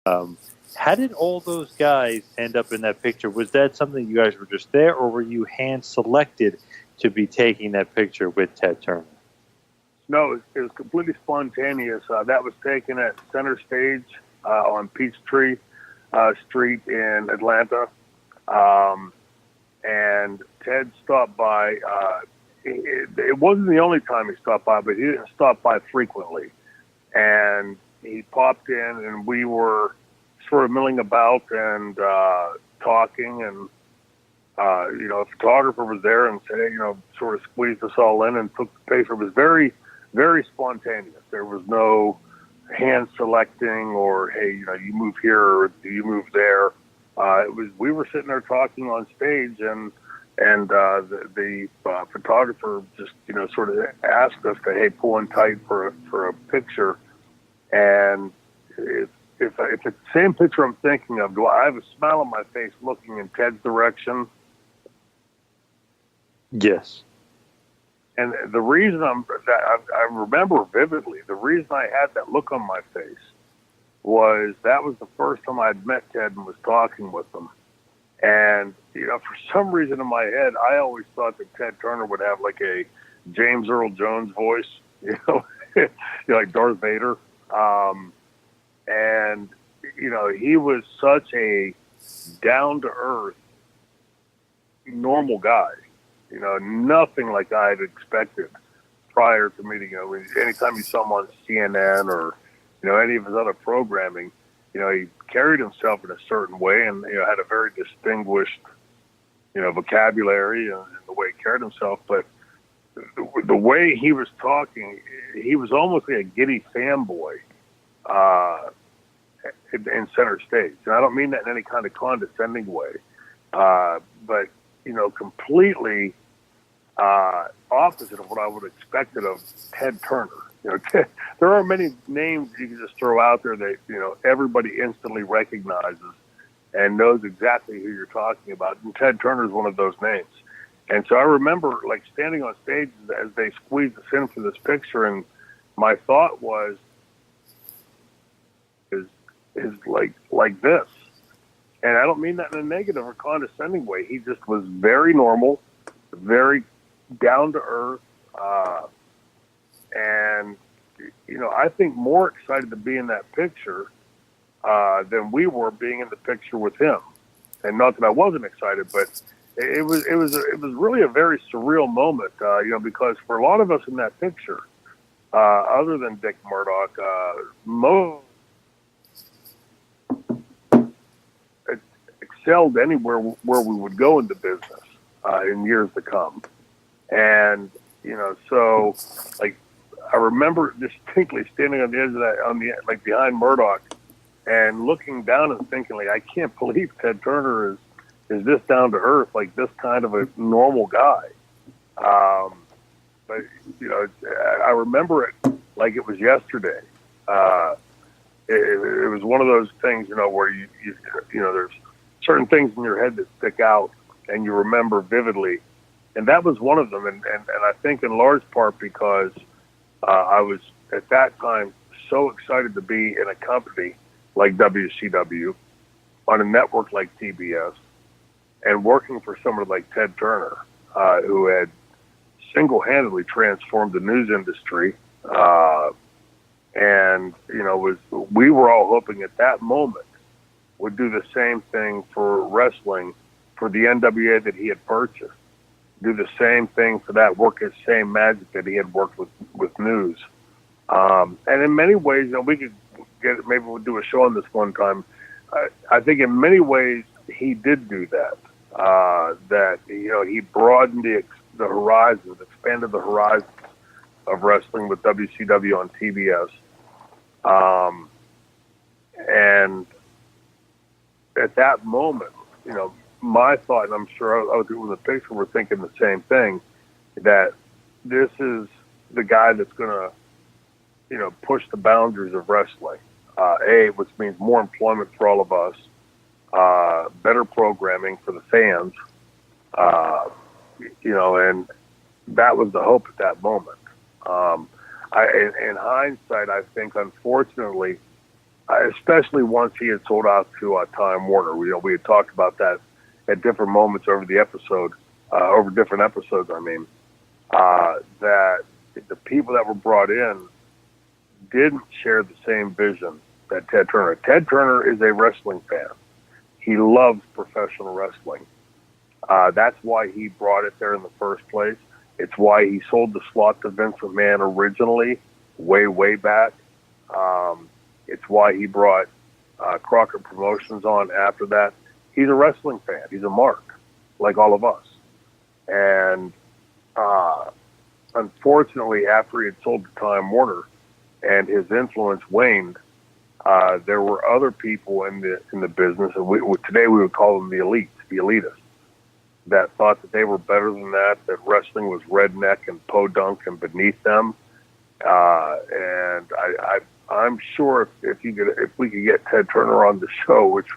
How did all those guys end up in that picture? Was that something you guys were just there, or were you hand selected to be taking that picture with Ted Turner? No, it was completely spontaneous. That was taken at Center Stage on Peachtree Street in Atlanta. And Ted stopped by. It wasn't the only time he stopped by, but he didn't stop by frequently. And he popped in, and we were sort of milling about and talking. And, a photographer was there and said, hey, sort of squeezed us all in and took the picture. It was very, very spontaneous. There was no hand selecting or, hey, you move here or you move there. We were sitting there talking on stage, and the photographer just sort of asked us to, hey, pull in tight for a picture. And if it's the same picture I'm thinking of, do I have a smile on my face looking in Ted's direction? Yes. And the reason I remember vividly, the reason I had that look on my face was that was the first time I'd met Ted and was talking with him. And, for some reason in my head, I always thought that Ted Turner would have like a James Earl Jones voice, like Darth Vader. And, he was such a down-to-earth, normal guy. Nothing like I had expected prior to meeting him. Anytime you saw him on CNN or, any of his other programming, he carried himself in a certain way and, had a very distinguished, vocabulary and the way he carried himself. But the way he was talking, he was almost like a giddy fanboy in Center Stage. And I don't mean that in any kind of condescending way, but, completely opposite of what I would have expected of Ted Turner. There are many names you can just throw out there that, everybody instantly recognizes and knows exactly who you're talking about. And Ted Turner is one of those names. And so I remember like standing on stage as they squeezed us in for this picture. And my thought was, is like this. And I don't mean that in a negative or condescending way. He just was very normal, very down to earth. And, I think more excited to be in that picture than we were being in the picture with him. And not that I wasn't excited, but it was really a very surreal moment, because for a lot of us in that picture, other than Dick Murdoch, most excelled anywhere where we would go into business in years to come. And, so like, I remember distinctly standing on the edge of that, behind Murdoch, and looking down and thinking, like, I can't believe Ted Turner is this down to earth, like this kind of a normal guy. But I remember it like it was yesterday. It was one of those things, where you there's certain things in your head that stick out and you remember vividly, and that was one of them. And I think in large part because I was at that time so excited to be in a company like WCW, on a network like TBS, and working for somebody like Ted Turner, who had single-handedly transformed the news industry. And, we were all hoping at that moment would do the same thing for wrestling, for the NWA that he had purchased, do the same thing for that, work his same magic that he had worked with news. And in many ways, we could maybe we'll do a show on this one time. I think in many ways he did do that. That he broadened the horizons, expanded the horizons of wrestling with WCW on TBS. And at that moment, my thought, and I'm sure other people in the picture were thinking the same thing, that this is the guy that's going to, push the boundaries of wrestling. Which means more employment for all of us, better programming for the fans, and that was the hope at that moment. In hindsight, I think, unfortunately, especially once he had sold out to Time Warner. We had talked about that at different moments over the episode, over different episodes. I mean, that the people that were brought in didn't share the same vision that Ted Turner. Ted Turner is a wrestling fan. He loves professional wrestling. That's why he brought it there in the first place. It's why he sold the slot to Vince McMahon originally, way back. It's why he brought Crockett Promotions on after that. He's a wrestling fan. He's a mark, like all of us. And unfortunately, after he had sold to Time Warner and his influence waned, there were other people in the business, and today we would call them the elites, the elitists, that thought that they were better than that wrestling was redneck and podunk and beneath them. And I'm sure if we could get Ted Turner on the show, which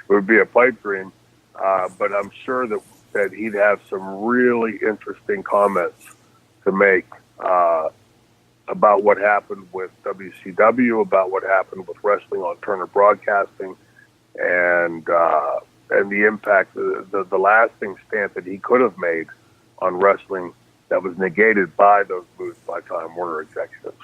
would be a pipe dream, but I'm sure that he'd have some really interesting comments to make about what happened with WCW, about what happened with wrestling on Turner Broadcasting, and the impact, the lasting stamp that he could have made on wrestling that was negated by those moves by Time Warner executives.